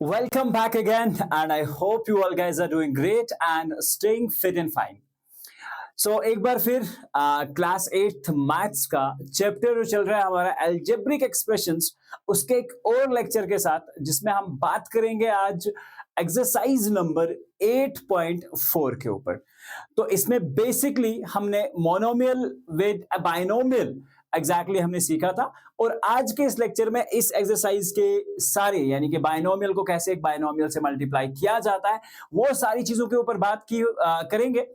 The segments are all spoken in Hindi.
Welcome back again, and I hope you all guys are doing great and staying fit and fine. सो एक बार फिर क्लास 8th मैथ्स का चैप्टर जो चल रहा है हमारा एल्जेब्रिक एक्सप्रेशंस, उसके एक और लेक्चर के साथ जिसमें हम बात करेंगे आज एक्सरसाइज नंबर 8.4 के ऊपर। तो इसमें बेसिकली हमने मोनोमियल विद बाइनोमियल एग्जैक्टली हमने सीखा था, और आज के इस लेक्चर में इस एक्सरसाइज के सारे यानी कि बाइनोमियल को कैसे एक बाइनोमियल से मल्टीप्लाई किया जाता है वो सारी चीजों के ऊपर बात करेंगे।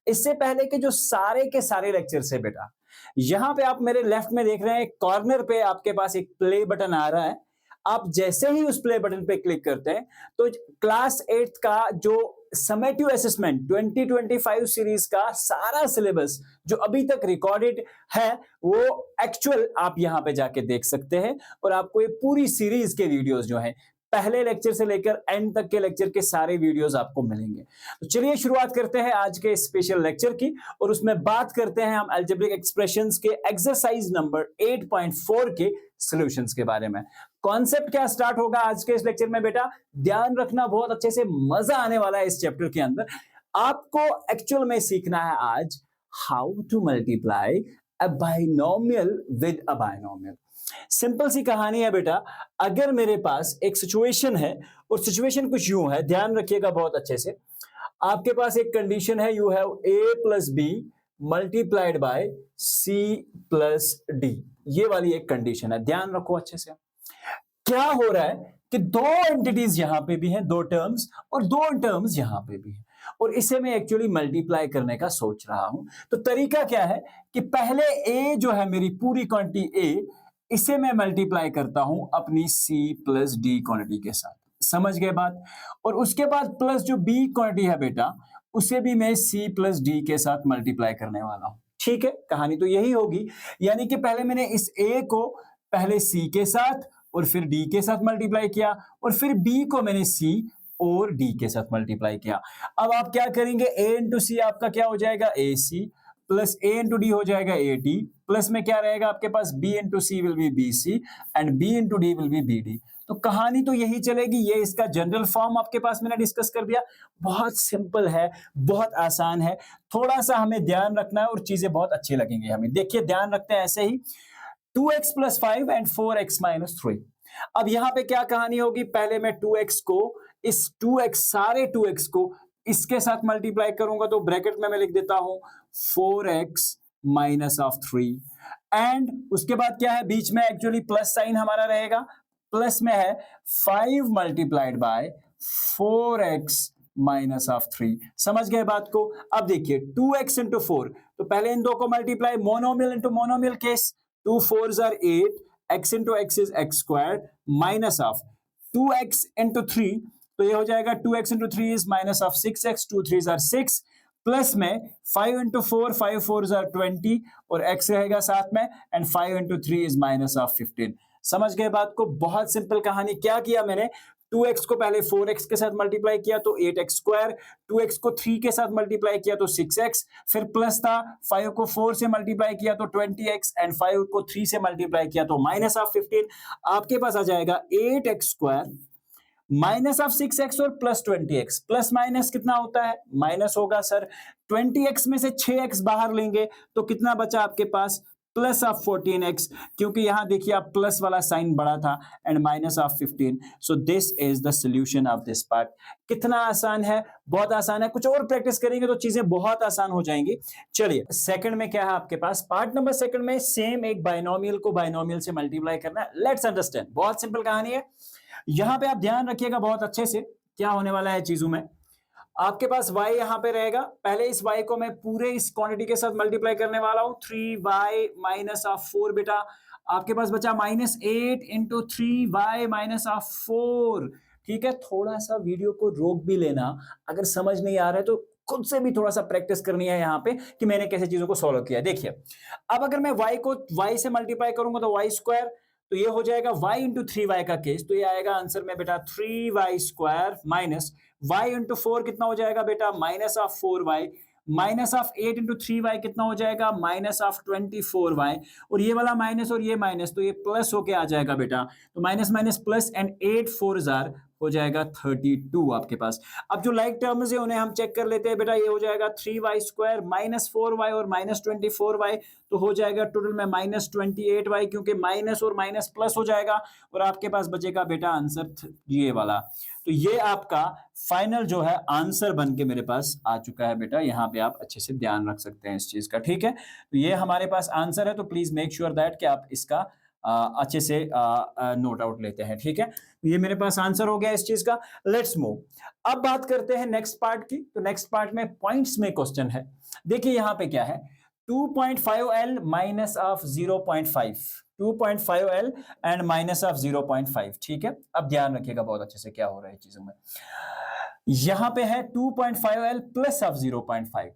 इससे पहले के जो सारे के सारे लेक्चर से बेटा, यहां पे आप मेरे लेफ्ट में देख रहे हैं कॉर्नर पे आपके पास एक प्ले बटन आ रहा है। आप जैसे ही उस प्ले बटन पे क्लिक करते हैं तो क्लास 8 का जो समेटिव असेसमेंट 2025 सीरीज का सारा सिलेबस जो अभी तक रिकॉर्डेड है वो एक्चुअल आप यहां पे जाके देख सकते हैं, और आपको ये पूरी सीरीज के वीडियोस जो है पहले लेक्चर से लेकर एंड तक के लेक्चर के सारे वीडियोस आपको मिलेंगे। तो चलिए शुरुआत करते हैं आज के स्पेशल लेक्चर की, और उसमें बात करते हैं हम अलजेब्रिक एक्सप्रेशंस के एक्सरसाइज नंबर 8.4 के सॉल्यूशंस के बारे में। कॉन्सेप्ट क्या स्टार्ट होगा आज के इस लेक्चर में बेटा, ध्यान रखना, बहुत अच्छे से मजा आने वाला है इस चैप्टर के अंदर। आपको एक्चुअल में सीखना है आज how to multiply a binomial with a binomial. Simple सी कहानी है बेटा, अगर मेरे पास एक सिचुएशन है और सिचुएशन कुछ यूं है, ध्यान रखिएगा बहुत अच्छे से। आपके पास एक कंडीशन है, you have a plus B multiplied by c plus D, ये वाली एक कंडीशन है, ध्यान रखो अच्छे से। क्या हो रहा है कि दो एंटिटीज यहां पे भी हैं, दो टर्म्स, और दो टर्म्स यहां पे भी हैं, और इसे मैं एक्चुअली मल्टीप्लाई करने का सोच रहा हूं। तो तरीका क्या है कि पहले a जो है मेरी पूरी क्वांटिटी a, इसे मैं मल्टीप्लाई करता हूं अपनी c प्लस डी क्वांटिटी के साथ, समझ गए बात। और उसके बाद प्लस जो b क्वांटिटी है बेटा, उसे भी मैं c प्लस डी के साथ मल्टीप्लाई करने वाला हूं। ठीक है, कहानी तो यही होगी, यानी कि पहले मैंने इस a को पहले c के साथ और फिर d के साथ मल्टीप्लाई किया, और फिर b को मैंने c और d के साथ मल्टीप्लाई किया। अब आप क्या करेंगे, a इंटू सी आपका क्या हो जाएगा, ac plus a into D हो जाएगा at, प्लस में क्या रहेगा आपके पास, b into C will be bc and b into D will be bd। तो कहानी तो यही चलेगी, ये इसका जनरल फॉर्म आपके पास मैंने डिस्कस कर दिया। बहुत सिंपल है, बहुत आसान है, थोड़ा सा हमें ध्यान रखना है और चीजें बहुत अच्छी लगेंगी हमें। देखिए ध्यान रखते हैं ऐसे ही, 2x plus 5 and 4x minus 3। अब यहां पे क्या कहानी होगी, पहले मैं 2x को इस 2x सारे 2x को इसके साथ मल्टीप्लाई करूंगा, तो ब्रैकेट में मैं लिख देता हूं 4x माइनस ऑफ 3, एंड उसके बाद क्या है बीच में एक्चुअली प्लस साइन हमारा रहेगा, प्लस में है 5 multiplied by 4x minus of 3। समझ गए बात को। अब देखिए 2x इंटू 4, तो पहले इन दो को multiply, monomial into monomial case, 2 4s are 8, x into x is x squared minus of 2x into 3, तो ये हो जाएगा 2x into 3 is minus of 6x, 2 3s are 6, plus में 5 into 4, 5 4s are 20, और x रहेगा साथ में, and 5 into 3 is minus of 15। समझ गए बात को, बहुत सिंपल कहानी। क्या किया मैंने, 2x को पहले 4x के साथ मल्टीप्लाई किया तो 8x स्क्वायर, 2x को 3 के साथ मल्टीप्लाई किया तो 6x, फिर प्लस था 5 को 4 से मल्टीप्लाई किया तो 20x, एंड 5 को 3 से मल्टीप्लाई किया तो माइनस ऑफ 15। आपके पास आ जाएगा 8x square minus of 6x और प्लस 20x। प्लस माइनस कितना होता है, माइनस होगा सर। 20x में से 6x बाहर लेंगे तो कितना बचा आपके पास, प्लस ऑफ 14x, क्योंकि यहां देखिए आप प्लस वाला साइन बड़ा था, and minus of 15। So this is the solution of this part. कितना आसान है, बहुत आसान है, कुछ और प्रैक्टिस करेंगे तो चीजें बहुत आसान हो जाएंगी। चलिए सेकंड में क्या है आपके पास, पार्ट नंबर सेकंड में सेम एक बाइनोमियल को बाइनोमियल से मल्टीप्लाई करना है। लेट्स अंडरस्टैंड, बहुत सिंपल कहानी है। यहां पे आप ध्यान रखिएगा बहुत अच्छे से, क्या होने वाला है चीजों में। आपके पास y यहां पे रहेगा, पहले इस y को मैं पूरे इस क्वांटिटी के साथ मल्टीप्लाई करने वाला हूं, 3y माइनस ऑफ 4 बेटा। आपके पास बचा minus 8 into 3y minus of 4। ठीक है, थोड़ा सा वीडियो को रोक भी लेना, अगर समझ नहीं आ रहा है तो खुद से भी थोड़ा सा प्रैक्टिस करनी है यहाँ पे कि मैंने कैसे चीजों को सॉल्व किया। देखिए अब अगर मैं y को y से मल्टीप्लाई करूंगा तो y स्क्वायर, तो ये हो जाएगा y इंटू 3y का केस, तो ये आएगा आंसर में बेटा 3y square minus y into 4 कितना हो जाएगा बेटा, minus of 4y, minus of 8 into 3y कितना हो जाएगा, माइनस ऑफ 24y, और ये वाला माइनस और ये माइनस, तो ये प्लस होके आ जाएगा बेटा। तो minus minus plus, and 8 4s are हो जाएगा 32 आपके पास। अब जो लाइक टर्म्स है उन्हें हम चेक कर लेते हैं बेटा। ये हो जाएगा 3y² माइनस 4y और माइनस 24y, तो हो जाएगा टोटल में माइनस 28y, क्योंकि माइनस और माइनस प्लस हो जाएगा और आपके पास बचेगा बेटा आंसर ये वाला। तो ये आपका फाइनल जो है आंसर बन के मेरे पास आ चुका है बेटा। यहाँ पे आप अच्छे से ध्यान रख सकते हैं इस चीज का, ठीक है। तो ये हमारे पास आंसर है, तो प्लीज मेक श्योर दैट कि आप इसका अच्छे से नोट आउट लेते हैं, ठीक है। ये मेरे पास आंसर हो गया इस चीज का। Let's move. अब बात करते हैं नेक्स्ट पार्ट की। तो नेक्स्ट पार्ट में पॉइंट्स में क्वेश्चन है। देखिए यहाँ पे क्या है, 2.5L minus of 0.5, 2.5L and minus of 0.5, ठीक है। अब ध्यान रखिएगा बहुत अच्छे से क्या हो रहा है चीजों में। यहां पे है 2.5L प्लस ऑफ 0.5।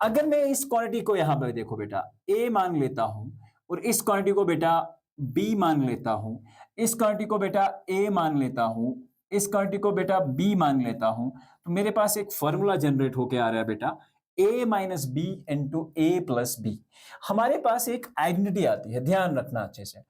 अगर मैं इस क्वांटिटी को यहां पे देखो बेटा A मान लेता हूं और इस क्वांटिटी को बेटा B मान लेता हूं, इस क्वांटिटी को बेटा A मान लेता हूं, इस क्वांटिटी को बेटा B मान लेता हूं, तो मेरे पास एक फॉर्मूला जनरेट होके आ रहा है बेटा A minus B into A plus B. हमारे पास एक आइडेंटिटी आती है, ध्यान रखना अच्छे से।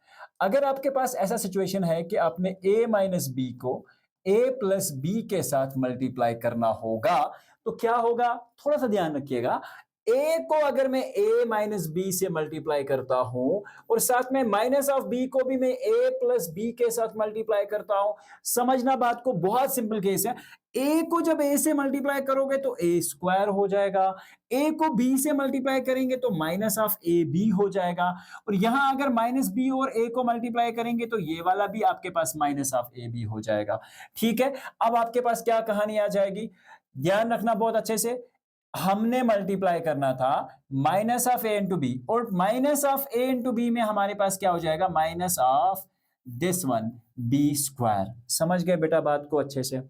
अगर आपके पास ऐसा सिचुएशन है कि आपने A माइनस बी को A प्लस बी के साथ मल्टीप्लाई करना होगा, तो क्या होगा, थोड़ा सा ध्यान रखिएगा। A को अगर मैं A माइनस बी से मल्टीप्लाई करता हूं और साथ में माइनस ऑफ B को भी मैं A प्लस बी के साथ मल्टीप्लाई करता हूं, समझना बात को, बहुत सिंपल केस है। A को जब A से मल्टीप्लाई करोगे तो A² हो जाएगा, A को B से मल्टीप्लाई करेंगे तो माइनस ऑफ AB हो जाएगा, और यहां अगर माइनस B और A को मल्टीप्लाई करेंगे तो ये वाला भी आपके पास माइनस ऑफ AB हो जाएगा, ठीक है। अब आपके पास क्या कहानी आ जाएगी, ध्यान रखना बहुत अच्छे से। हमने मल्टीप्लाई करना था minus of A into B, और minus of A into B में हमारे पास क्या हो जाएगा, minus of this one B²। समझ गए बेटा बात को अच्छे से।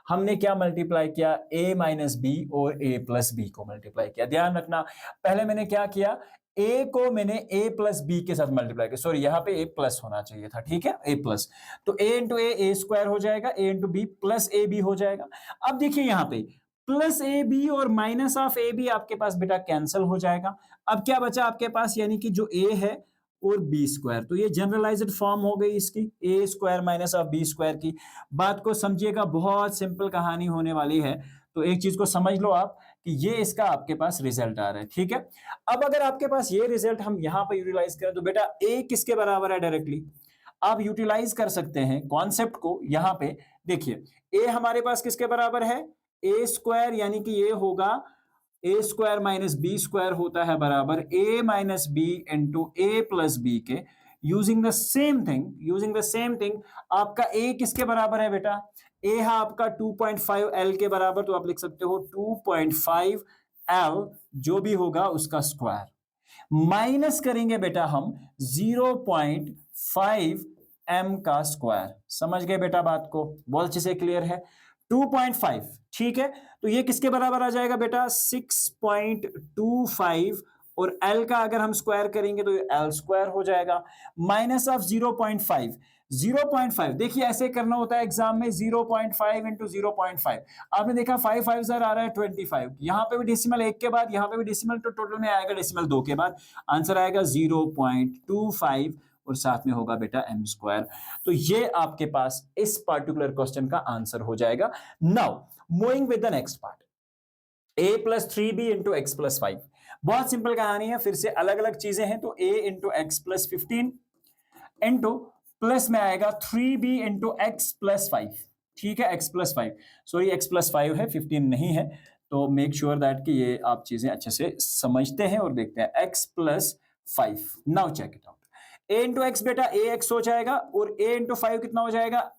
हमने क्या मल्टीप्लाई किया, a माइनस बी और a प्लस बी को मल्टीप्लाई किया। ध्यान रखना पहले मैंने क्या किया, a को मैंने a प्लस बी के साथ मल्टीप्लाई किया, सॉरी यहाँ पे a प्लस होना चाहिए था, ठीक है, a प्लस। तो a इंटू A² हो जाएगा, a into B plus A B हो जाएगा। अब देखिए यहाँ पे प्लस ए बी और माइनस ऑफ ए बी आपके पास बेटा कैंसिल हो जाएगा। अब क्या बचा आपके पास, यानी कि जो a है और B², तो ये जनरलाइज्ड फॉर्म हो गई इसकी, A² माइनस ऑफ B² की। बात को समझिएगा, बहुत सिंपल कहानी होने वाली है। तो एक चीज को समझ लो आप कि ये इसका आपके पास रिजल्ट आ रहा है, ठीक है। अब अगर आपके पास ये रिजल्ट हम यहां पर यूटिलाइज करें तो बेटा A किसके बराबर है, डायरेक्टली आप यूटिलाइज कर सकते हैं कॉन्सेप्ट को। यहां पे देखिए A हमारे पास किसके बराबर है, A², यानी कि ये होगा A² माइनस B² होता है बराबर A minus B into A plus B के। यूजिंग द सेम थिंग आपका A किसके बराबर है बेटा, A है आपका 2.5L के बराबर, तो आप लिख सकते हो 2.5L जो भी होगा उसका स्क्वायर, माइनस करेंगे बेटा हम 0.5M का स्क्वायर। समझ गए बेटा बात को, बहुत अच्छे से क्लियर है। 2.5, ठीक है, तो ये किसके बराबर आ जाएगा बेटा 6.25, और L का अगर हम स्क्वायर करेंगे तो L² हो जाएगा, माइनस ऑफ 0.5। 0.5 देखिए ऐसे करना होता है एग्जाम में, 0.5 इंटू 0.5। आपने देखा 5 5 सर आ रहा है 25, यहां पे भी डेसिमल 1 के बाद, यहां पे भी डेसिमल, तो टोटल में आएगा डेसिमल 2 के बाद, आंसर आएगा 0.25 और साथ में होगा बेटा M²। तो ये आपके पास इस पार्टिकुलर क्वेश्चन का आंसर हो जाएगा। Now moving with the next part, a plus 3b into x plus 5। बहुत सिंपल कहानी है, फिर से अलग अलग चीजें हैं। तो a into x plus 15 into plus में आएगा 3b इंटू एक्स प्लस 5, ठीक है, x plus 5, sorry x plus 5 है, 15 नहीं है। तो मेक श्योर दैट कि ये आप चीजें अच्छे से समझते हैं और देखते हैं। X plus 5, now check it out. a into X बेटा ax हो जाएगा, और a इंटू 5 कितना हो जाएगा,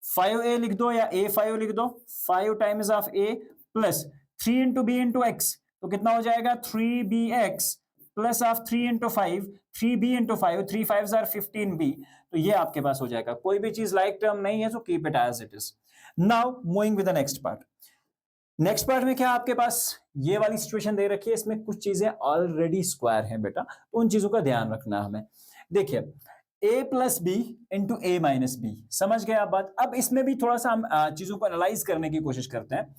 5a लिख दो या a5 लिख दो, 5 times of a plus 3 into B into X, तो कितना हो जाएगा 3bx plus of 3 into 5, 3b into 5, 3 5 are 15b। तो ये आपके पास हो जाएगा। कोई भी चीज लाइक टर्म नहीं है तो keep it as it is. Now moving with the next part. Next part में क्या आपके पास ये वाली सिचुएशन दे रखी है, इसमें कुछ चीजें ऑलरेडी स्क्वायर हैं बेटा, तो उन चीजों का ध्यान रखना हमें। देखिए a plus B into A minus B, समझ गए आप बात। अब इसमें भी थोड़ा सा हम चीजों को एनालाइज करने की कोशिश करते हैं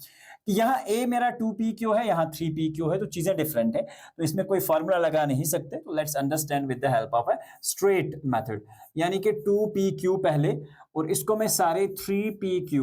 कि यहाँ a मेरा 2pq है, यहाँ 3pq है, तो चीजें डिफरेंट है, तो इसमें कोई फॉर्मूला लगा नहीं सकते। तो let's understand with the help of a straight method, यानी कि 2pq पहले, और इसको मैं सारे 3pq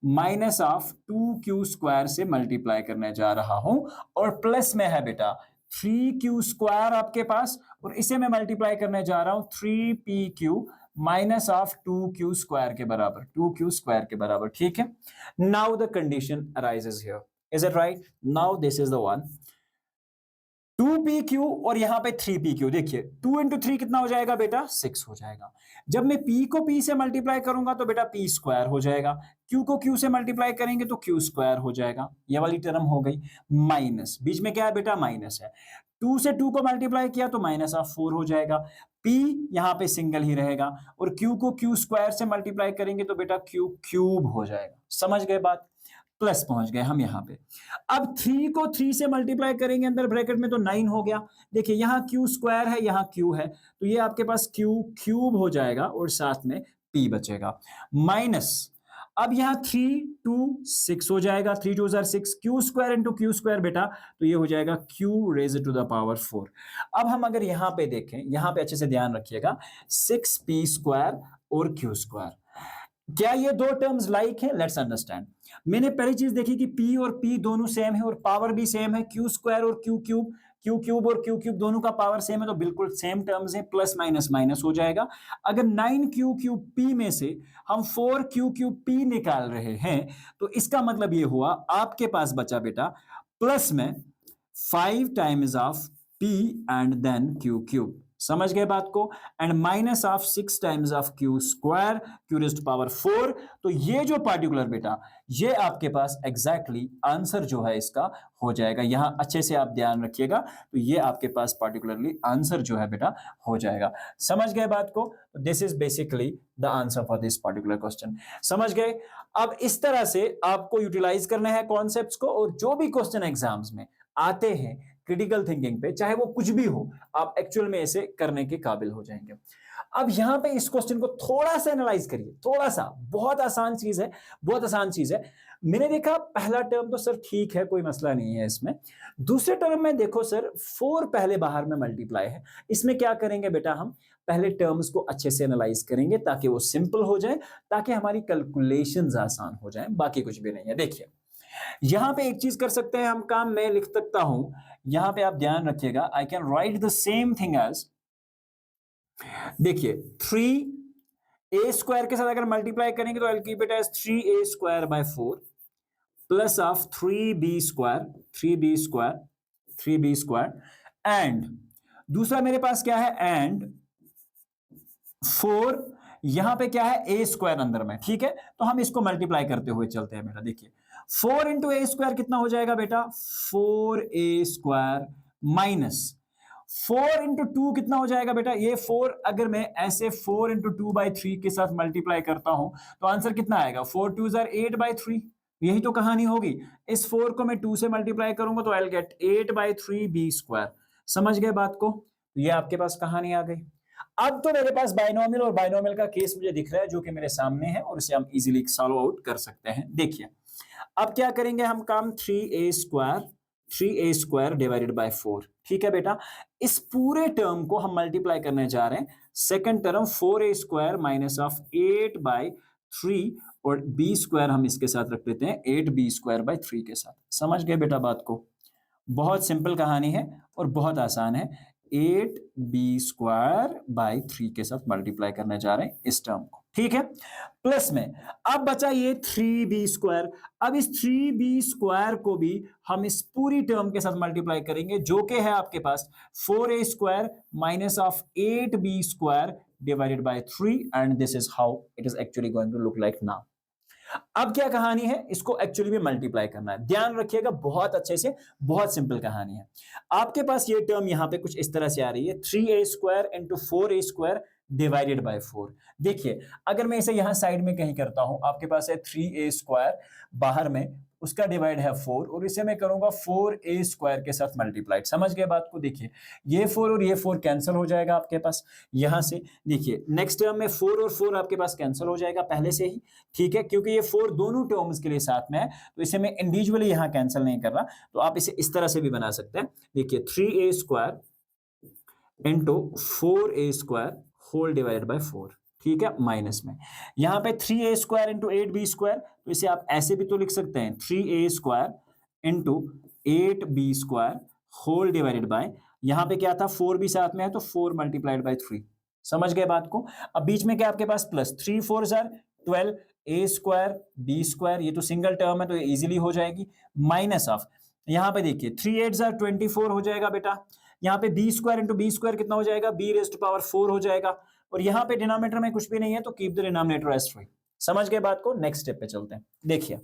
माइनस ऑफ 2q² से मल्टीप्लाई करने जा रहा हूं और प्लस में है बेटा 3q² आपके पास, और इसे मैं मल्टीप्लाई करने जा रहा हूं 3pq माइनस ऑफ 2q² के बराबर, 2q² के बराबर, ठीक है। Now the condition arises here, is it right? Now this is the one, 2pq और यहां पे 3pq, देखिए 2 इंटू 3 कितना हो जाएगा बेटा? 6 हो जाएगा। जब मैं p को p से मल्टीप्लाई करूंगा तो बेटा p² हो जाएगा, q को q से मल्टीप्लाई करेंगे तो q² हो जाएगा, ये वाली टर्म हो गई। माइनस, बीच में क्या है बेटा? माइनस है। 2 से 2 को मल्टीप्लाई किया तो माइनस ऑफ 4 हो जाएगा, p यहां पे सिंगल ही रहेगा, और q को q² से मल्टीप्लाई करेंगे तो बेटा q³ हो जाएगा। समझ गए बात? प्लस पहुंच गए हम यहां पे। अब 3 को 3 से मल्टीप्लाई करेंगे अंदर ब्रैकेट में तो 9 हो गया। देखिए यहां q² है, यहां q है, तो ये आपके पास q³ हो जाएगा और साथ में p बचेगा। माइनस, अब यहां 3 2 6 हो जाएगा, 3 2 6, q² इंटू q² बेटा, तो ये हो जाएगा q raise to the power 4। अब हम अगर यहां पे देखें, यहां पे अच्छे से ध्यान रखिएगा, 6p² और q², क्या ये दो टर्म्स लाइक है? Let's understand. मैंने पहली चीज देखी कि p और p दोनों सेम है और पावर भी सेम है, q² और q³ और q³ दोनों का पावर सेम है, तो बिल्कुल सेम टर्म्स है, प्लस माइनस माइनस हो जाएगा। अगर 9q³ में से हम 4q³ निकाल रहे हैं तो इसका मतलब ये हुआ आपके पास बचा बेटा प्लस में 5 times of p and then q³। समझ गए बात को? And minus of 6 times of q² q raised to power 4। तो ये जो पार्टिकुलर बेटा, ये आपके पास एग्जैक्टली आंसर जो है इसका हो जाएगा। यहां अच्छे से आप ध्यान रखिएगा, तो ये आपके पास पार्टिकुलरली आंसर जो है बेटा हो जाएगा। समझ गए बात को? This is basically the answer for this particular question. समझ गए? अब इस तरह से आपको यूटिलाइज करना है कॉन्सेप्ट्स को, और जो भी क्वेश्चन एग्जाम्स में आते हैं क्रिटिकल थिंकिंग पे, चाहे वो कुछ भी हो, आप एक्चुअल में इसे करने के काबिल हो जाएंगे। अब यहां पे इस क्वेश्चन को थोड़ा सा एनालाइज करिए, थोड़ा सा, बहुत आसान चीज है, बहुत आसान चीज है। मैंने देखा पहला टर्म तो सर ठीक है, कोई मसला नहीं है इसमें। दूसरे टर्म में देखो सर 4 पहले बाहर में मल्टीप्लाई है, इसमें क्या करेंगे बेटा? हम पहले टर्म्स को अच्छे से एनालाइज करेंगे ताकि वो सिंपल हो जाए, ताकि हमारी कैलकुलेशंस आसान हो जाए, बाकी कुछ भी नहीं है। देखिए यहां पे एक चीज कर सकते हैं हम काम, मैं लिख सकता हूं, यहां पे आप ध्यान रखिएगा, I can write the same thing as, देखिए 3a² के साथ अगर मल्टीप्लाई करेंगे तो I will keep it as 3a² by 4 plus of 3b² and दूसरा मेरे पास क्या है? एंड 4, यहां पे क्या है? a² अंदर में, ठीक है, तो हम इसको मल्टीप्लाई करते हुए चलते हैं बेटा। देखिए 4 इंटू a² कितना हो जाएगा बेटा? 4a² माइनस 4 इंटू 2 कितना हो जाएगा बेटा? ये 4 अगर मैं ऐसे 4 इंटू 2/3 के साथ मल्टीप्लाई करता हूं तो आंसर कितना आएगा? 4 2 8/3। यही तो कहानी होगी। इस 4 को मैं 2 से मल्टीप्लाई करूंगा तो आई विल गेट 8/3b²। समझ गए बात को? ये आपके पास कहानी आ गई। अब तो मेरे पास बाइनोमियल और बाइनोमियल का केस मुझे दिख रहा है जो कि मेरे सामने है, और इसे हम इजीली सॉल्व आउट कर सकते हैं। देखिए अब क्या करेंगे हम काम, 3a² डिवाइडेड बाय 4, ठीक है बेटा। इस पूरे टर्म को हम मल्टीप्लाई करने जा रहे हैं, second term 4a² minus of 8/3 और b² हम इसके साथ रख लेते हैं 8b²/3 के साथ। समझ गए बेटा बात को? बहुत सिंपल कहानी है और बहुत आसान है। 8b²/3 के साथ मल्टीप्लाई करने जा रहे हैं इस टर्म को, ठीक है। प्लस में अब बचा ये 3b²। अब इस 3b² को भी हम इस पूरी टर्म के साथ मल्टीप्लाई करेंगे जो कि है आपके पास 4a² minus of 8b² divided by 3, and this is how it is actually going to look like now. अब क्या कहानी है? इसको एक्चुअली में मल्टीप्लाई करना है, ध्यान रखिएगा बहुत अच्छे से, बहुत सिंपल कहानी है। आपके पास ये टर्म यहां पे कुछ इस तरह से आ रही है, 3a² into 4a² divided by 4। देखिए अगर मैं इसे यहां साइड में कहीं करता हूं, आपके पास है 3a² बाहर में, उसका डिवाइड है 4, और इसे मैं करूंगा 4a² के साथ मल्टीप्लाइड। समझ गए बात को? देखिए ये 4 और ये 4 कैंसिल हो जाएगा आपके पास यहां से। देखिए नेक्स्ट टर्म में 4 और 4 आपके पास कैंसिल हो जाएगा पहले से ही, ठीक है, क्योंकि ये 4 दोनों टर्म्स के लिए साथ में है, तो इसे मैं इंडिविजुअली यहां कैंसिल नहीं कर रहा, तो आप इसे इस तरह से भी बना सकते हैं। देखिए 3a² into 4a² whole divided bye 4, ठीक है, माइनस में। यहाँ पे 3a square into 8b square, तो इसे आप ऐसे भी तो लिख सकते हैं 3a square into 8b square whole divided by, यहाँ पे क्या था 4b साथ में है तो 4 मल्टीप्लाइड बाय 3। समझ गए बात को। अब बीच में क्या आपके पास plus 3 4 12 a square b square, ये तो सिंगल टर्म है तो ये इजीली हो जाएगी, माइनस ऑफ यहाँ पे देखिए 3 8 24 हो जाएगा बेटा। यहाँ पे b square into b square कितना हो जाएगा, b रेज़ टू पावर 4 हो जाएगा। और यहाँ पे डिनोमिनेटर में कुछ भी नहीं है तो कीप द डिनोमिनेटर एज 3। समझ गए बात को। नेक्स्ट स्टेप पे चलते हैं। देखिए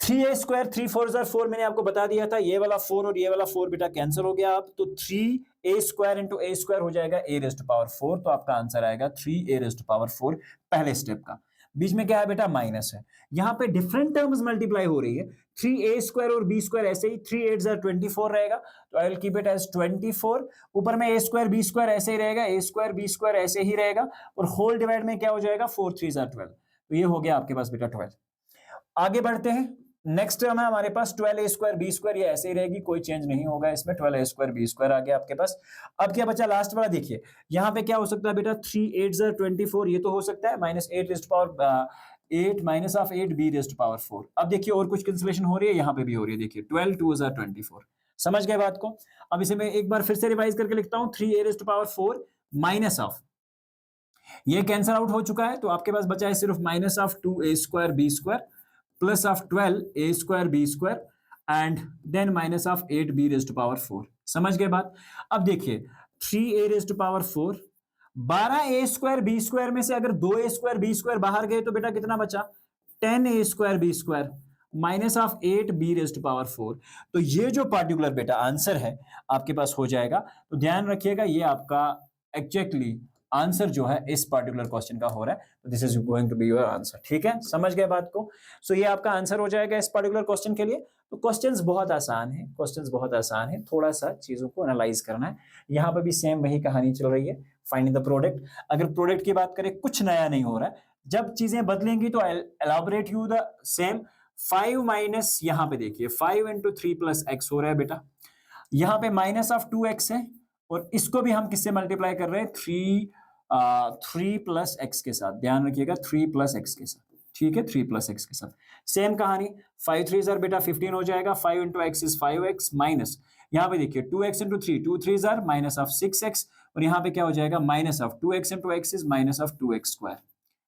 3a स्क्वायर 3 4 4 मैंने आपको बता दिया था, ये वाला 4 और ये वाला 4 बेटा कैंसिल हो गया। अब तो 3a square into a square हो जाएगा a रेज़ टू पावर 4, तो आपका आंसर आएगा 3a रेज़ टू पावर 4 पहले स्टेप का। बीच में क्या है बेटा, माइनस है। यहाँ पे डिफरेंट टर्म्स मल्टीप्लाई हो रही है, 3a स्क्वायर और b स्क्वायर ऐसे ही 3 8 24 रहेगा, तो I will keep it as 24। ऊपर में a स्क्वायर b स्क्वायर ऐसे ही रहेगा, a स्क्वायर b स्क्वायर ऐसे ही रहेगा, और होल डिवाइड में क्या हो जाएगा 4 3 12, तो ये हो गया आपके पास बेटा 12। आगे बढ़ते हैं। नेक्स्ट टर्म है हमारे पास 12a स्क्वायर b स्क्वायर, ये ऐसे ही रहेगी, कोई चेंज नहीं होगा इसमें। 12a स्क्वायर b स्क्वायर आ गया आपके पास। अब क्या बचा लास्ट वाला, देखिए यहाँ पे क्या हो सकता है बेटा, 3 8 24, ये तो हो सकता है, minus 8 raise to power 8 minus of 8 b raise to power 4। अब देखिए और कुछ कैंसिलेशन हो रही है, यहाँ पे भी हो रही है, देखिए 12 2 24। समझ गए बात को। अब इसे मैं एक बार फिर से रिवाइज करके लिखता हूँ, 3a raise to power 4 minus of, ये कैंसिल आउट हो चुका है, तो आपके पास बचा है सिर्फ minus of 2a square b square plus of 12a square b square and then minus of 8b raise to power 4। समझ गए बात। अब देखिए 3a raise to power 4, 12a square b square में से अगर 2a स्क्वायर b स्क्वायर बाहर गए तो बेटा कितना बचा, 10a square b square minus of 8b raise to power 4। तो ये जो पार्टिकुलर बेटा आंसर है आपके पास हो जाएगा। तो ध्यान रखिएगा, ये आपका एग्जैक्टली आंसर जो है इस पर्टिकुलर क्वेश्चन का हो रहा है, तो this is going to be your answer. ठीक है, समझ गए बात को। सो ये आपका आंसर हो जाएगा इस पर्टिकुलर क्वेश्चन के लिए। तो क्वेश्चंस बहुत आसान है, क्वेश्चंस बहुत आसान है, थोड़ा सा चीजों को एनालाइज करना है। यहाँ पे भी सेम वही कहानी चल रही है, फाइंडिंग द प्रोडक्ट। अगर प्रोडक्ट की बात करें, कुछ नया नहीं हो रहा है, जब चीजें बदलेंगी तो elaborate you the same. 5 minus, यहाँ पे देखिए 5 इंटू 3 प्लस एक्स हो रहा है बेटा, यहाँ पे माइनस ऑफ 2x है, और इसको भी हम किससे मल्टीप्लाई कर रहे हैं, 3 प्लस एक्स के साथ। ध्यान रखिएगा 3 प्लस एक्स के साथ, ठीक है, 3 प्लस एक्स के साथ। सेम कहानी, 5 3 बेटा 15 हो जाएगा, 5 into X is 5x minus, यहाँ पे देखिए 2x into 3 2 3 minus of 6x, और यहाँ पे क्या हो जाएगा minus of 2x into X is minus of 2x square.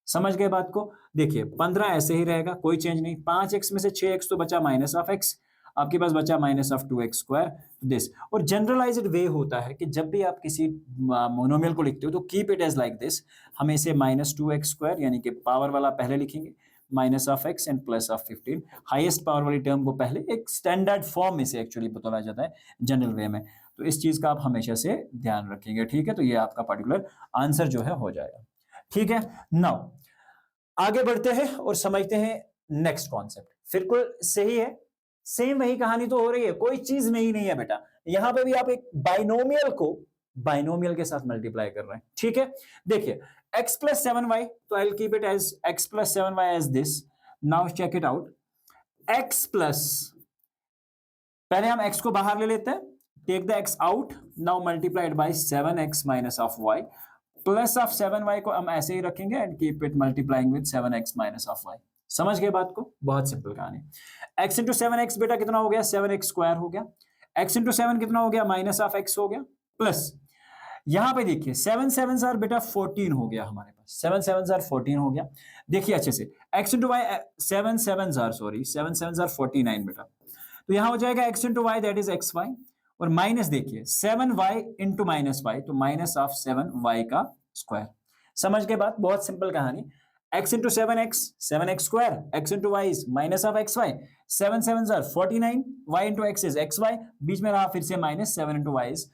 समझ गए बात को। देखिए 15 ऐसे ही रहेगा, कोई चेंज नहीं। 5x में से 6x तो बचा माइनस ऑफ x, आपके पास बचा minus of 2x square this. और जनरलाइज्ड वे होता है कि जब भी आप किसी मोनोमियल को लिखते हो तो keep it as like this, हम इसे माइनस 2x स्क्वायर यानी कि पावर वाला पहले लिखेंगे, minus of x and plus of 15, highest power वाली टर्म को पहले, एक स्टैंडर्ड फॉर्म में से एक्चुअली बतौला जाता है जनरल वे में। तो इस चीज का आप हमेशा से ध्यान रखेंगे, ठीक है। तो ये आपका पर्टिकुलर आंसर जो है हो जाएगा, ठीक है। नाउ आगे बढ़ते हैं और समझते हैं नेक्स्ट कॉन्सेप्ट। बिल्कुल सही है, सेम वही कहानी तो हो रही है, कोई चीज नई नहीं है बेटा। यहां पे भी आप एक बाइनोमियल को बाइनोमियल के साथ मल्टीप्लाई कर रहे हैं, ठीक है। देखिए x प्लस 7y, तो I will keep it as x plus 7y as this. Now check it out, x plus, पहले हम x को बाहर ले लेते हैं, take the x out, now multiplied by 7x minus of y, plus of 7y को हम ऐसे ही रखेंगे and keep it multiplying with 7x minus of y। समझ गए बात को, बहुत सिंपल कहानी। x इंटू 7x बेटा कितना हो गया, 7x स्क्वायर हो गया, x इंटू 7 कितना हो गया, माइनस ऑफ x हो गया, प्लस यहां पे देखिए 7 7 बेटा 14 हो गया हमारे पास, 7 7 14 हो गया। देखिए अच्छे से, x इंटू वाई 7 7 सॉरी 7 7 49 बेटा, तो यहां हो जाएगा x into Y that is X Y, और माइनस देखिए 7y इंटू माइनस वाई, तो माइनस ऑफ 7y का स्क्वायर। समझ गए बात, बहुत सिंपल कहानी। x into 7x square, x into Y is minus of x Y, 7 7 49, y into X is X Y, बीच में रहा फिर से minus, 7 into Y is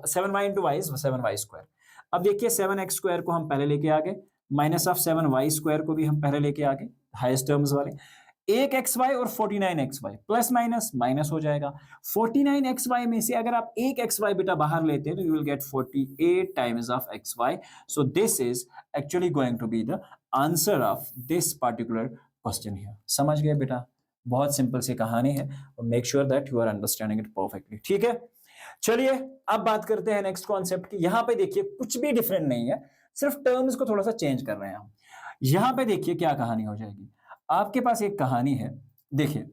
7y into Y is 7y square. अब देखिए 7x स्क्वायर को हम पहले लेके आ गए, माइनस ऑफ 7y स्क्वायर को भी हम पहले लेके आ गए, हाईएस्ट टर्म्स वाले, एक xy और 49xy, प्लस माइनस माइनस हो जाएगा। 49xy में से अगर आप एक xy बेटा बाहर लेते हैं तो you will get 48 times of xy। So this is actually going to be the answer of this particular question here. समझ गए बेटा, बहुत सिंपल सी कहानी है, और make sure that you are understanding it perfectly, ठीक है। चलिए अब बात करते हैं नेक्स्ट कॉन्सेप्ट की। यहां पे देखिए कुछ भी डिफरेंट नहीं है, सिर्फ टर्म्स को थोड़ा सा चेंज कर रहे हैं हम। यहां पे देखिए क्या कहानी हो जाएगी। आपके पास एक कहानी है, देखिए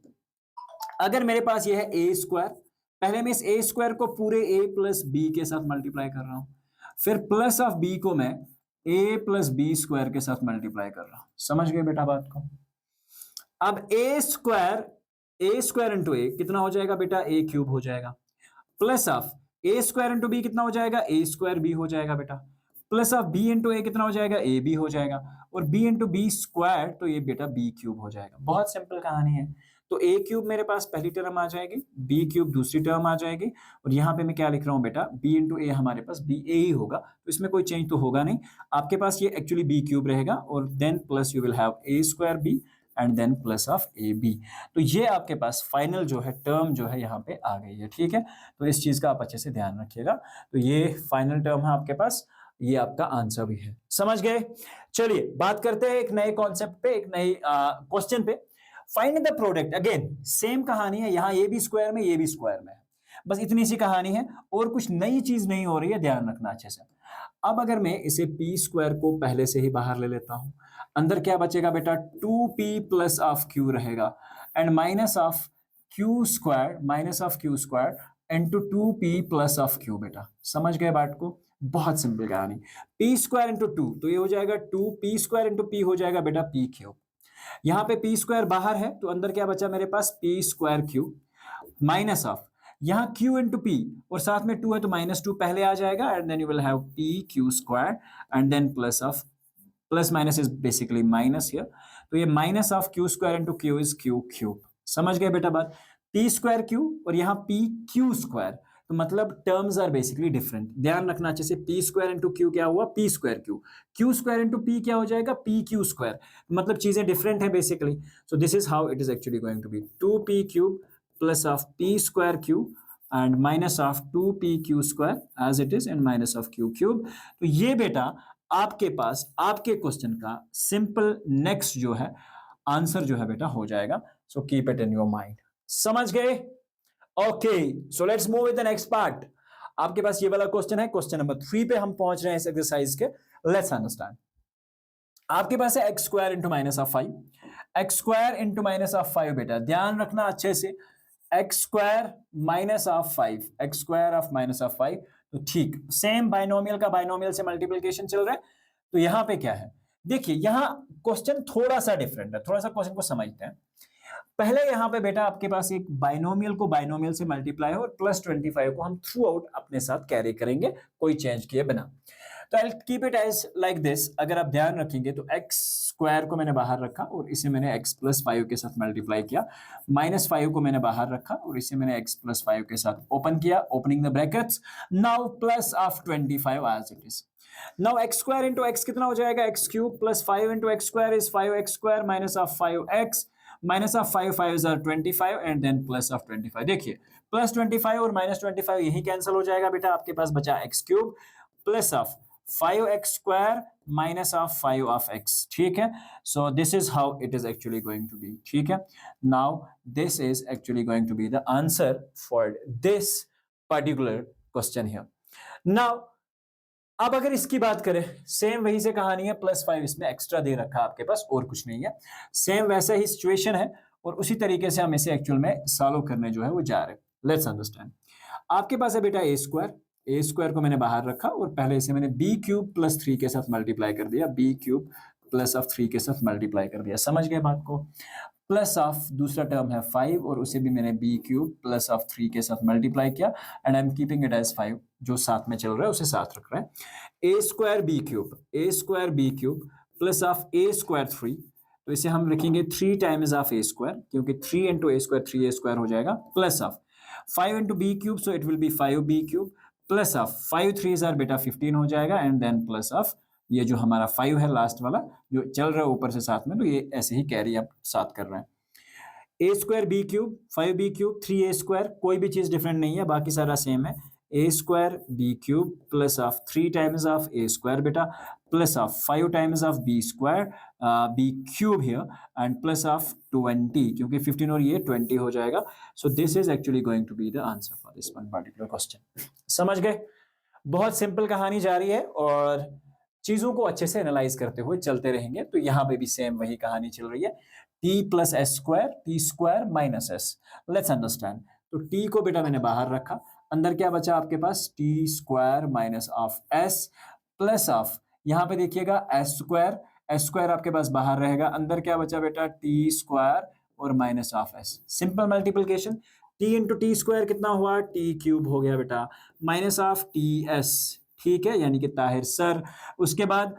अगर मेरे पास ये है ए स्क्वायर, पहले मैं इस ए स्क्वायर को पूरे ए प्लस बी के साथ मल्टीप्लाई कर रहा हूं, फिर प्लस ऑफ बी को मैं ए प्लस बी स्क्वायर के साथ मल्टीप्लाई कर रहा हूं। समझ गए बेटा बात को? अब ए स्क्वायर इंटू ए कितना हो जाएगा बेटा? ए क्यूब हो जाएगा, plus of A square into B कितना हो जाएगा? ए स्क्वायर बी हो जाएगा बेटा, plus of B into A कितना हो जाएगा? ए बी हो जाएगा, और बी इंटू बी स्क्वायर तो ये बेटा बी क्यूब हो जाएगा। बहुत सिंपल कहानी है। तो ए क्यूब मेरे पास पहली टर्म आ जाएगी, बी क्यूब दूसरी टर्म आ जाएगी, और यहाँ पे मैं क्या लिख रहा हूँ बेटा? बी इंटू ए हमारे पास बी ए ही होगा, तो इसमें कोई चेंज तो होगा नहीं। आपके पास ये एक्चुअली बी क्यूब रहेगा, और then plus you will have A square B and then plus of A B. तो ये आपके पास फाइनल जो है टर्म जो है यहाँ पे आ गई है, ठीक है। तो इस चीज का आप अच्छे से ध्यान रखिएगा। तो ये फाइनल टर्म है आपके पास, ये आपका आंसर भी है। समझ गए? चलिए बात करते हैं एक नए कॉन्सेप्ट पे, एक नई क्वेश्चन पे। Find the product, again same कहानी है, यहाँ ये भी स्क्वायर में ये भी स्क्वायर में है, बस इतनी सी कहानी है और कुछ नई चीज नहीं हो रही है, ध्यान रखना अच्छे से। अब अगर मैं इसे पी स्क्वायर को पहले से ही बाहर ले लेता हूं, अंदर क्या बचेगा बेटा? 2p प्लस ऑफ क्यू रहेगा, and minus of Q square into 2p plus of Q. बेटा समझ गए बात को? बहुत सिंपल कहानी। पी स्क्वायर इंटू 2 तो ये हो जाएगा 2p स्क्वायर इंटू p हो जाएगा बेटा p क्यूब। यहाँ पे पी स्क्वायर बाहर है तो अंदर क्या बचा मेरे पास? P square cube, minus of यहाँ q इंटू पी और साथ में 2 है तो -2 पहले आ जाएगा, and then you will have p Q square and then plus of, plus minus is basically minus here, तो ये minus of Q square into Q is Q cube. समझ गए बेटा बात? पी स्क्वायर क्यू और यहाँ पी क्यू स्क्वायर, तो मतलब टर्म्स आर बेसिकली डिफरेंट। ध्यान रखना अच्छे से, पी स्क्वायर इंटू क्यू क्या हुआ? P square Q, Q square into P क्या हो जाएगा? पी क्यू स्क्वायर, मतलब चीजें डिफरेंट है basically. So this is how it is actually going to be 2p cube plus of p square Q and minus of 2p Q square as it is and minus of Q cube. तो ये बेटा आपके पास आपके क्वेश्चन का सिंपल नेक्स्ट जो है आंसर जो है बेटा हो जाएगा। So keep it in your mind. समझ गए? Okay, so let's move with the next part. आपके पास ये वाला क्वेश्चन है, क्वेश्चन नंबर 3 पे हम पहुंच रहे हैं इस एक्सरसाइज के। Let's understand. आपके पास है x square into minus of 5, x square into minus of 5। बेटा ध्यान रखना अच्छे से, x square minus of 5, x square of minus of 5। तो ठीक सेम बाइनोमियल का बाइनोमियल से मल्टीप्लिकेशन चल रहा है। तो यहां पे क्या है? देखिए यहां क्वेश्चन थोड़ा सा डिफरेंट है, थोड़ा सा क्वेश्चन को समझते हैं। पहले यहां पे बेटा आपके पास एक बाइनोमियल को बाइनोमियल से मल्टीप्लाई है, और प्लस 25 को हम थ्रू आउट अपने साथ कैरी करेंगे कोई चेंज किए बिना। तो I keep it as like this. अगर आप ध्यान रखेंगे तो एक्स स्क्वायर को मैंने बाहर रखा और इसे मैंने एक्स प्लस 5 के साथ मल्टीप्लाई किया, माइनस 5 को मैंने बाहर रखा और इसे मैंने एक्स प्लस 5 के साथ ओपन किया, opening the brackets, now plus of 25 as it is. Now x square into x कितना हो जाएगा? X cube plus 5 into x square is 5x square minus of 5x minus of 5 5 are 25 and then plus of 25। देखिए प्लस 25 और माइनस 25 यही कैंसिल हो जाएगा बेटा। आपके पास बचा x cube plus of 5x square minus of 5 of x। ठीक है, so this is how it is actually going to be. ठीक है, now this is actually going to be the answer for this particular question here. Now अब अगर इसकी बात करें, सेम वही से कहानी है, +5 इसमें एक्स्ट्रा दे रखा है आपके पास, और कुछ नहीं है, सेम वैसा ही सिचुएशन है और उसी तरीके से हम इसे एक्चुअल में सॉल्व करने जो है वो जा रहे हैं। Let's understand. आपके पास है बेटा ए स्क्वायर को मैंने बाहर रखा और पहले इसे मैंने बी क्यूब प्लस 3 के साथ मल्टीप्लाई कर दिया, बी क्यूब प्लस ऑफ 3 के साथ मल्टीप्लाई कर दिया। समझ गए बात को? प्लस ऑफ दूसरा टर्म है 5 और उसे भी मैंने बी क्यूब प्लस ऑफ 3 के साथ मल्टीप्लाई किया, and I am keeping it as 5, जो साथ में चल रहा है उसे साथ रख रहे हैं। A square B cube plus of A square 3, तो इसे हम लिखेंगे 3 टाइम्स ऑफ ए स्क्वायर, क्योंकि 3 into a square 3 A square हो जाएगा, plus of 5 into b cube, so it will be 5 B cube plus of 5 3 are बेटा 15 हो जाएगा, एंड देन प्लस ऑफ ये जो हमारा 5 है लास्ट वाला जो चल रहा है ऊपर से साथ में, तो ये ऐसे ही कैरी आप साथ कर रहे हैं। A square B cube 5 B cube 3 A square, कोई भी चीज डिफरेंट नहीं है, बाकी सारा सेम है। A square B cube plus of 3 times of A square बेटा, plus of 5 times of B square B cube here, and plus of 20, क्योंकि 15 और ये 20 हो जाएगा। So this is actually going to be the answer for this one particular question. समझ गए? बहुत सिंपल कहानी जा रही है, और चीजों को अच्छे से एनालाइज करते हुए चलते रहेंगे। तो यहाँ पे भी सेम वही कहानी चल रही है, T plus S square T square minus S. Let's understand. तो टी को बेटा मैंने बाहर रखा, अंदर क्या बचा आपके पास, T square minus of S plus of, यहाँ पे देखिएगा एस स्क्वायर आपके पास बाहर रहेगा, अंदर क्या बचा बेटा, टी स्क्वायर और minus of S. Simple multiplication, T into T square कितना हुआ, टी क्यूब हो गया बेटा, माइनस ऑफ टी एस, ठीक है, यानी कि ताहिर सर। उसके बाद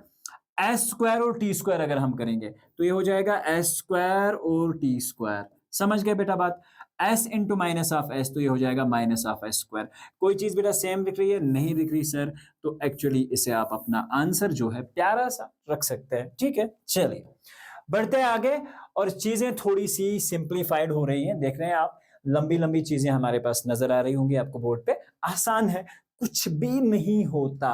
एस स्क्वायर और टी स्क्वायर अगर हम करेंगे तो ये हो जाएगा एस स्क्वायर और टी स्क्वायर। समझ गए बेटा बात, S into minus of S, तो ये हो जाएगा माइनस ऑफ एस स्क्वायर। कोई चीज बेटा सेम दिख रही है, नहीं दिख रही सर, तो एक्चुअली इसे आप अपना आंसर जो है प्यारा सा रख सकते हैं। ठीक है, चलिए बढ़ते हैं आगे, और चीजें थोड़ी सी सिंप्लीफाइड हो रही हैं। देख रहे हैं आप, लंबी लंबी चीजें हमारे पास नजर आ रही होंगी आपको बोर्ड पे। आसान है, कुछ भी नहीं होता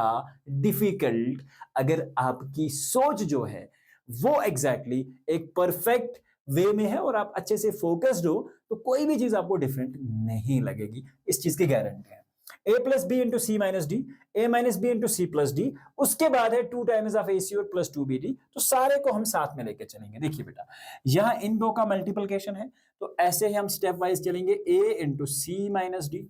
डिफिकल्ट, अगर आपकी सोच जो है वो एग्जैक्टली एक परफेक्ट वे में है और आप अच्छे से फोकस्ड हो, तो कोई भी चीज आपको डिफरेंट नहीं लगेगी, इस चीज की गारंटी है। a plus B into c minus d, a minus B into c plus d, उसके बाद है 2 टाइम्स ऑफ ए सी और प्लस 2 बी डी। तो सारे को हम साथ में लेके चलेंगे। देखिए बेटा, यहां इन दो का मल्टीप्लिकेशन है, तो ऐसे ही हम स्टेप वाइज चलेंगे, a into c minus d,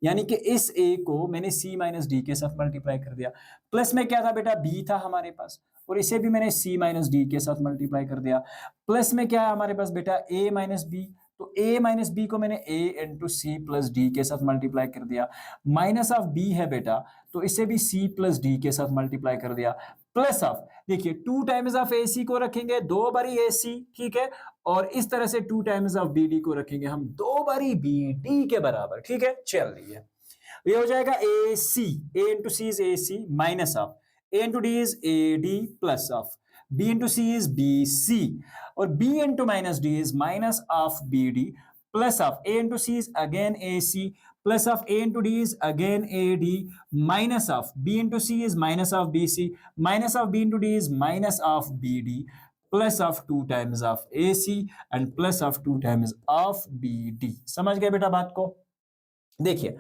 यानी कि इस a को मैंने c माइनस डी के साथ मल्टीप्लाई कर दिया। प्लस में क्या था बेटा, b था हमारे पास, और इसे भी मैंने c माइनस डी के साथ मल्टीप्लाई कर दिया। प्लस में क्या है हमारे पास बेटा, a माइनस बी, तो a माइनस बी को मैंने a into c plus d के साथ मल्टीप्लाई कर दिया। माइनस ऑफ b है बेटा, तो इसे भी c प्लस डी के साथ मल्टीप्लाई कर दिया। प्लस ऑफ, देखिए 2 टाइम्स ऑफ ए सी को रखेंगे 2 बारी ए सी, ठीक है, और इस तरह से 2 टाइम्स ऑफ बी डी को रखेंगे हम 2 बारी बी डी के बराबर। ठीक है, चल रही है, ये हो जाएगा A C, A into C is A C minus of A into D is A D plus of b into c is bc, और b into minus d is minus of bd plus of a into c is again ac plus of a into d is again ad minus of b into c is minus of bc minus of b into d is minus of bd plus of 2 times of ac and plus of 2 times of bd। समझ गए बेटा बात को? देखिए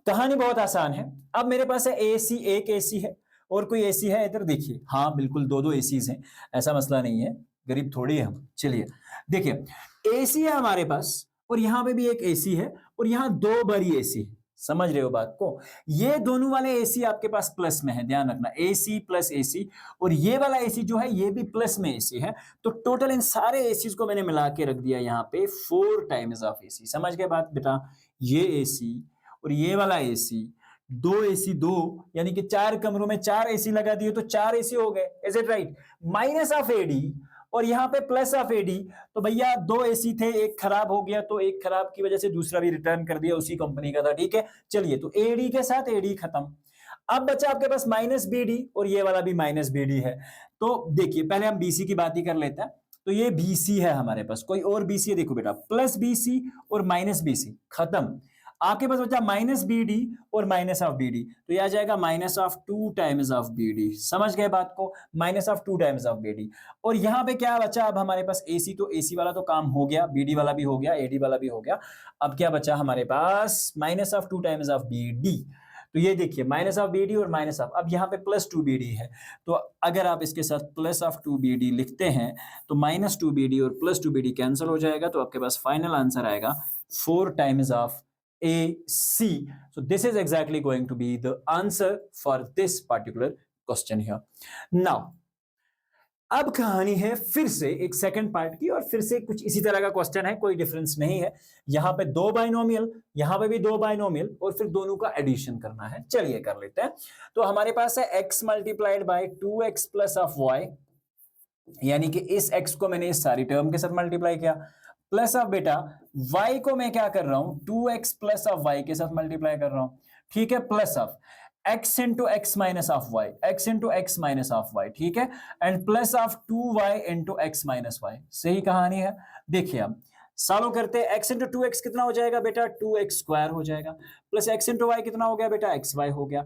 कहानी बहुत आसान है। अब मेरे पास है ac, एक ac है और कोई एसी है इधर, देखिए हाँ बिल्कुल 2 एसीज हैं, ऐसा मसला नहीं है, गरीब थोड़ी है हम। चलिए देखिए एसी है हमारे पास, और यहां पे भी एक एसी है, और यहां 2 बड़ी एसी है। समझ रहे हो बात को? ये दोनों वाले एसी आपके पास प्लस में है, ध्यान रखना, एसी प्लस एसी, और ये वाला एसी जो है ये भी प्लस में एसी है। तो टोटल इन सारे एसीज को मैंने मिला के रख दिया यहाँ पे 4 टाइम्स ऑफ एसी। समझ गए बात बेटा? ये एसी और ये वाला एसी, 2 एसी 2, यानी कि 4 कमरों में 4 एसी लगा दिए तो 4 एसी हो गए, is it right? Minus of ad और यहां पे प्लस ऑफ एडी, तो भैया 2 एसी थे, एक खराब हो गया, तो एक खराब की वजह से दूसरा भी रिटर्न कर दिया, उसी कंपनी का था। ठीक है, चलिए तो एडी के साथ एडी खत्म। अब बचा आपके पास माइनस बीडी, और ये वाला भी माइनस बीडी है। तो देखिए पहले हम बीसी की बात ही कर लेते हैं। तो ये बीसी है हमारे पास, कोई और बीसी है, देखो बेटा प्लस बीसी और माइनस बीसी खत्म। आपके पास बचा माइनस बी डी और माइनस ऑफ बी डी, तो ये आ जाएगा minus of 2 times of B d. समझ गए बात को? Minus of 2 times of B D. और यहां पे क्या बचा अब हमारे पास एसी, तो एसी वाला तो काम हो गया, बीडी वाला भी हो गया, एडी वाला भी हो गया। अब क्या बचा हमारे पास? Minus of 2 times of B D. तो ये देखिए माइनस ऑफ बी डी और माइनस ऑफ, अब यहाँ पे प्लस 2 बी डी है, तो अगर आप इसके साथ प्लस ऑफ 2 बी डी लिखते हैं तो माइनस 2 बी डी और प्लस 2 बी डी कैंसिल हो जाएगा, तो आपके पास फाइनल आंसर आएगा 4 times of AC. So this is exactly going to be the answer for this particular question here. Now, अब कहानी है फिर से एक सेकंड पार्ट की, और फिर से कुछ इसी तरह का क्वेश्चन है, कोई डिफरेंस नहीं है। यहां पे 2 बाइनोमियल, यहां पे भी 2 बाइनोमियल, और फिर दोनों का एडिशन करना है। चलिए कर लेते हैं। तो हमारे पास है x multiplied by 2x plus of y, यानी कि इस x को मैंने इस सारी टर्म के साथ मल्टीप्लाई किया, प्लस ऑफ बेटा y को मैं क्या कर रहा हूं, 2x प्लस ऑफ y के साथ मल्टीप्लाई कर रहा हूं। ठीक है, plus of x into x minus of y, x into x minus of y, ठीक है, and plus of 2y into x minus y। सही कहानी है। देखिए अब सॉल्व करते हैं। x इंटू 2x कितना हो जाएगा बेटा? 2x स्क्वायर हो जाएगा, प्लस x इंटू y कितना हो गया बेटा? xy हो गया।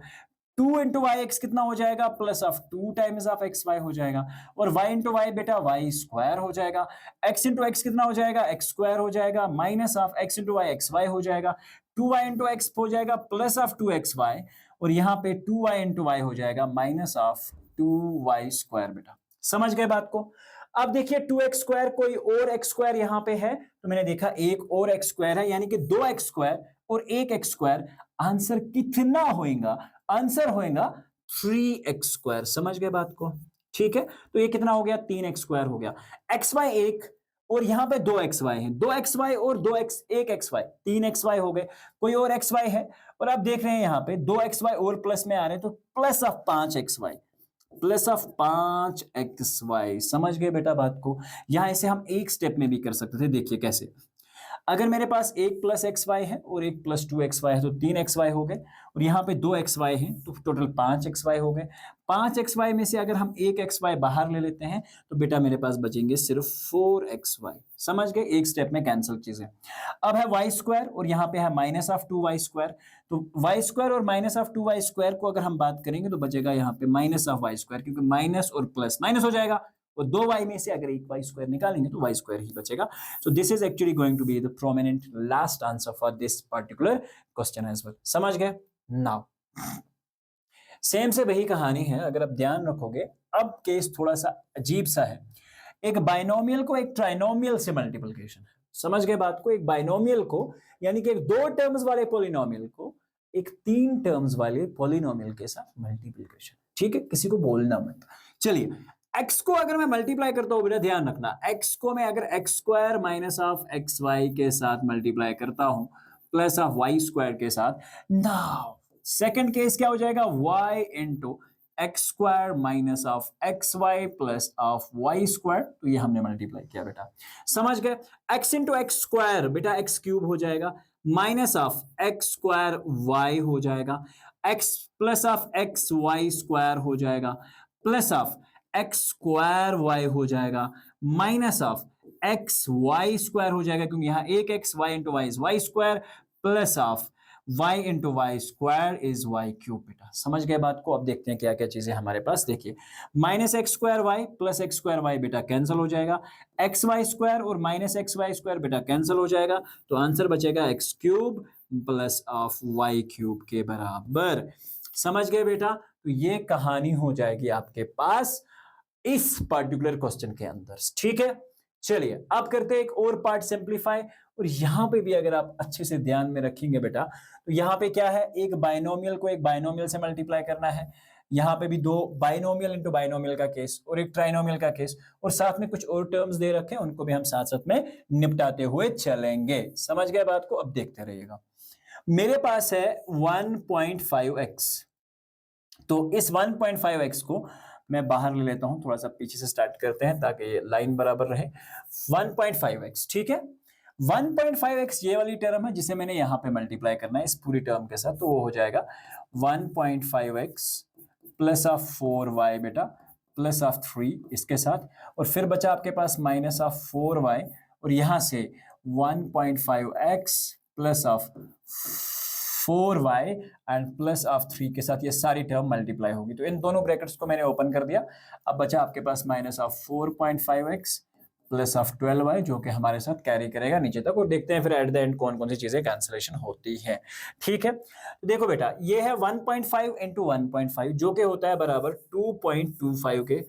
2 इंटू वाई एक्स कितना हो जाएगा? Plus of 2 times of x y हो जाएगा, और y इंटू वाई बेटा वाई स्क्वायर हो जाएगा। x इंटू एक्स कितना हो जाएगा? एक्स स्क्वायर हो जाएगा, minus of x into y x y हो जाएगा, 2y इंटू एक्स हो जाएगा प्लस ऑफ 2xy, और यहाँ पे 2y इंटू वाई हो जाएगा माइनस ऑफ 2y² बेटा। समझ गए बात को? अब देखिए 2x² कोई और x² यहां पे है, तो मैंने देखा एक और x² है, यानी कि 2x² और 1x²। आंसर कितना होएगा? आंसर होएगा 3x²। समझ गए बात को? ठीक है, तो ये कितना हो गया? 3x² हो गया। xy एक और यहां पे 2xy है, 2xy और 1xy 3xy हो गए। कोई और xy है, और आप देख रहे हैं यहां पे 2xy और प्लस में आ रहे हैं, तो plus of 5xy, plus of 5xy। समझ गए बेटा बात को? यहां इसे हम एक स्टेप में भी कर सकते थे। देखिए कैसे, अगर मेरे पास एक प्लस एक्स वाई है और एक प्लस 2xy है, तो 3xy हो गए, और यहाँ पे 2xy है, तो टोटल 5xy हो गए। 5xy में से अगर हम एक xy बाहर ले लेते हैं, तो बेटा मेरे पास बचेंगे सिर्फ 4xy। समझ गए? एक स्टेप में कैंसिल चीजें। अब है y² और यहाँ पे है माइनस ऑफ 2y²। तो y² और माइनस ऑफ 2y² को अगर हम बात करेंगे, तो बचेगा यहाँ पे माइनस ऑफ y², क्योंकि माइनस और प्लस माइनस हो जाएगा, और 2y में से अगर एक y² निकालेंगे तो y² ही बचेगा। So this is actually going to be the prominent last answer for this particular question as well. समझ गए? Now सेम से वही कहानी है, अगर आप ध्यान रखोगे। अब केस थोड़ा सा अजीब सा है। एक बाइनोमियल को एक ट्राइनोमियल से मल्टीप्लिकेशन है। समझ गए बात को? एक बाइनोमियल को, यानी कि एक 2 टर्म्स वाले पॉलिनोमियल को एक 3 टर्म्स वाले पॉलिनोमियल के साथ मल्टीप्लिकेशन। ठीक है, किसी को बोलना मत। चलिए, x को अगर मैं मल्टीप्लाई करता हूं, बेटा ध्यान रखना, x को मैं अगर x² माइनस ऑफ xy के साथ मल्टीप्लाई करता हूं, प्लस ऑफ y² के साथ, नाउ सेकंड केस क्या हो जाएगा? y into x² minus of xy plus of y²। तो ये हमने मल्टीप्लाई किया बेटा। समझ गए? x इंटू x² बेटा x³ हो जाएगा, माइनस ऑफ x² y हो जाएगा, x प्लस ऑफ xy² हो जाएगा, प्लस ऑफ x² y हो जाएगा, माइनस ऑफ xy² हो जाएगा, क्योंकि यहां एक x, y into Y is y², plus of y into y² is y³ बेटा। समझ गए बात को? अब देखते हैं क्या क्या चीजें हमारे पास। देखिए, minus x² y plus x² y बेटा कैंसिल हो जाएगा, xy² और माइनस xy² बेटा कैंसिल हो जाएगा, तो आंसर बचेगा x³ प्लस ऑफ y³ के बराबर। समझ गए बेटा? तो ये कहानी हो जाएगी आपके पास इस पर्टिकुलर क्वेश्चन के अंदर। ठीक है, चलिए अब करते हैं एक और पार्ट सिंप्लीफाई। और यहां पे भी अगर आप अच्छे से ध्यान में रखेंगे बेटा, तो यहां पे क्या है? एक बाइनोमियल को एक बाइनोमियल से मल्टीप्लाई करना है। यहां पे भी 2 बाइनोमियल इंटू बाइनोमियल का केस और एक ट्राइनोमियल का केस, और साथ में कुछ और टर्म्स दे रखे हैं, उनको भी हम साथ साथ में निपटाते हुए चलेंगे। समझ गए बात को? अब देखते रहिएगा। मेरे पास है 1.5x, तो इस 1.5x को मैं बाहर ले लेता हूं, थोड़ा सा पीछे से स्टार्ट करते हैं ताकि ये लाइन बराबर रहे। 1.5x, ठीक है। 1.5x ये वाली टर्म है जिसे मैंने यहां पे मल्टीप्लाई करना है इस पूरी टर्म के साथ, तो वो हो जाएगा 1.5x प्लस ऑफ 4y बेटा प्लस ऑफ 3 इसके साथ, और फिर बचा आपके पास माइनस ऑफ 4y, और यहां से 1.5x plus of 4y and plus of 3 के साथ ये सारी टर्म मल्टीप्लाई होगी। तो इन दोनों ब्रैकेट्स को मैंने ओपन कर दिया। अब बचा आपके पास minus of 4.5x plus of 12y, जो कि हमारे साथ कैरी करेगा नीचे तक, और देखते हैं फिर एट द एंड कौन कौन सी चीजें कैंसिलेशन होती है। ठीक है, तो देखो बेटा, ये है 1.5 इंटू 1.5 जो कि होता है बराबर 2.25 के।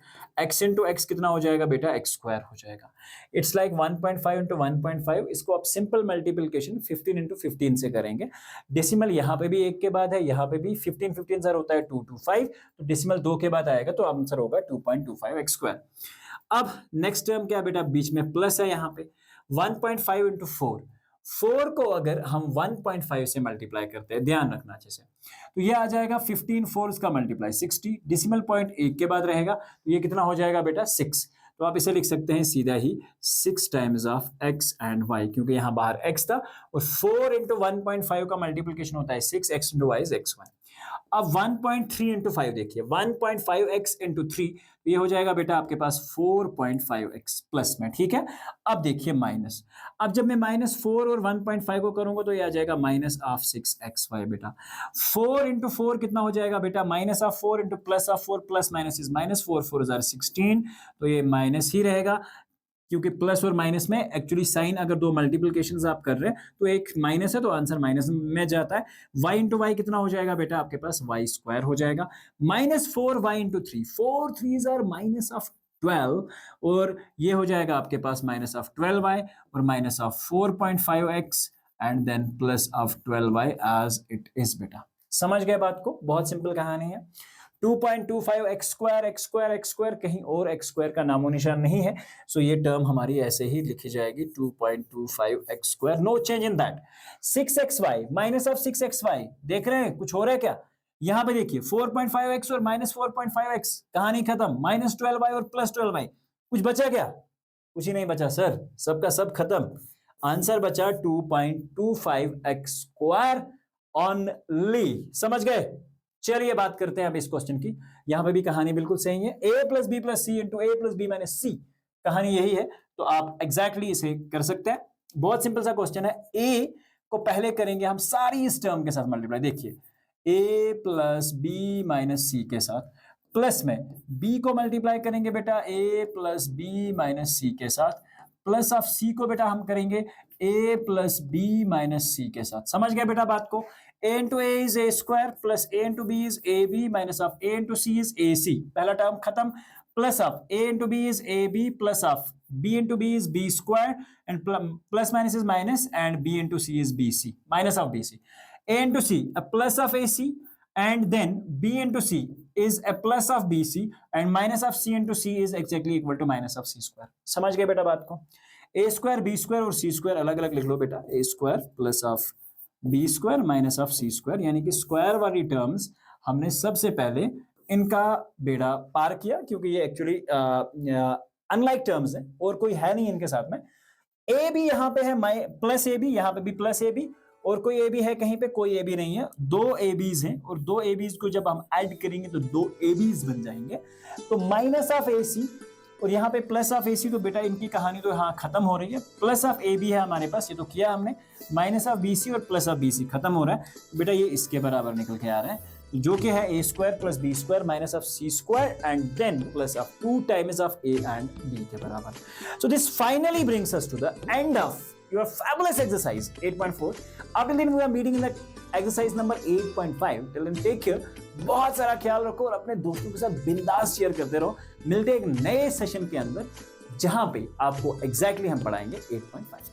x इंटू एक्स कितना हो जाएगा बेटा? x² हो जाएगा। It's like 1.5 into 1.5। इसको आप सिंपल मल्टीप्लिकेशन 15 इंटू 15 से करेंगे। डेसिमल यहाँ पे भी एक के बाद है, यहाँ पे भी 15 सर होता है 225, तो डेसिमल 2 के बाद आएगा, तो आंसर होगा 2.25 x²। अब नेक्स्ट टर्म क्या बेटा? बीच में प्लस है यहाँ पे 1.5 इंटू 4 को अगर हम 1.5 से मल्टीप्लाई करते हैं, ध्यान रखना अच्छे से, तो ये आ जाएगा 15 4 का मल्टीप्लाई 60, डेसिमल पॉइंट एक के बाद रहेगा, तो ये कितना हो जाएगा बेटा? 6। तो आप इसे लिख सकते हैं सीधा ही 6 times of x and y, क्योंकि यहाँ बाहर x था, और 4 इंटू 1.5 का मल्टीप्लिकेशन होता है 6, x into y is xy। अब 1.3 इंटू 5 देखिए, 1.5x इंटू 3, ये हो जाएगा बेटा आपके पास 4.5x प्लस में। ठीक है, अब देखिए माइनस, अब जब मैं -4 और 1.5 को करूंगा तो ये आ जाएगा माइनस ऑफ 6xy बेटा। 4 इंटू 4 कितना हो जाएगा बेटा? Minus of 4 into plus of 4 plus minus is minus, 4 4 16, तो ये माइनस ही रहेगा। क्योंकि प्लस और माइनस में एक्चुअली साइन अगर दो मल्टीप्लिकेशंस आप कर रहे हैं तो एक माइनस है तो आंसर माइनस में जाता है। y इंटू वाई कितना हो जाएगा बेटा आपके पास y स्क्वायर हो जाएगा, -4y इंटू 3, 4 3s आर -12 और ये हो जाएगा आपके पास -12y और -4.5x and then +12y as it is बेटा। समझ गए बात को? बहुत सिंपल कहानी है। 2.25 x स्क्वायर कहीं और x स्क्वायर का नामो निशान नहीं है, सो ये टर्म हमारी ऐसे ही लिखी जाएगी 2.25 x square, no change in that. 6xy -6xy देख रहे हैं कुछ हो रहा है क्या? यहां पे देखिए 4.5x और -4.5x, कहानी खत्म। -12y और +12y, कुछ बचा क्या? कुछ ही नहीं बचा सर, सबका सब खत्म। आंसर बचा 2.25 x स्क्वायर ओनली। समझ गए? चलिए बात करते हैं अब इस क्वेश्चन की। यहां पे भी कहानी बिल्कुल सही है, a + b + c into a + b - c, कहानी यही है, तो आप एग्जैक्टली इसे कर सकते हैं। बहुत सिंपल सा क्वेश्चन है। a को पहले करेंगे हम सारी इस टर्म के साथ मल्टीप्लाई, देखिए a + b - c के साथ, प्लस में b को मल्टीप्लाई करेंगे बेटा a + b - c के साथ, प्लस ऑफ c को बेटा हम करेंगे a + b - c के साथ। समझ गए बेटा बात को? a into a is a square plus a into b is ab minus of a into c is ac, पहला टर्म खत्म, plus of a into b is ab plus of b into b is b square and plus minus is minus and b into c is bc, minus of bc, a into c a plus of ac and then b into c is a plus of bc and minus of c into c is exactly equal to minus of c square। समझ गए बेटा बात को? a square b square और c square अलग अलग लिख लो बेटा, a square plus of b square minus of c square, यानी कि स्क्वायर वाली टर्म्स हमने सबसे पहले इनका बेड़ा पार किया, क्योंकि ये एक्चुअली अनलाइक टर्म्स हैं और कोई है नहीं इनके साथ में। a भी यहाँ पे है प्लस ए बी, यहाँ पे भी प्लस ए बी, और कोई ए बी है कहीं पे? कोई ए बी नहीं है। दो ए बीज हैं और दो ए बीज को जब हम ऐड करेंगे तो दो ए बीज बन जाएंगे। तो माइनस ऑफ ए सी और यहाँ पे प्लस ऑफ ए सी, तो बेटा इनकी कहानी तो यहाँ खत्म हो रही है। प्लस ऑफ ए बी है हमारे पास, ये तो किया हमने, माइनस ऑफ बी सी और प्लस ऑफ बी सी खत्म हो रहा है, तो बेटा ये इसके बराबर निकल के आ रहा है, जो कि है a square plus b square minus of c square and then plus of 2 times of a and b के बराबर। So this finally brings us to the end of your fabulous exercise 8.4। Until then we are meeting in the exercise number 8.5. Till then take care. बहुत सारा ख्याल रखो और अपने दोस्तों के साथ बिंदास शेयर करते रहो। मिलते हैं एक नए सेशन के अंदर जहां पे आपको एग्जैक्टली हम पढ़ाएंगे 8.5।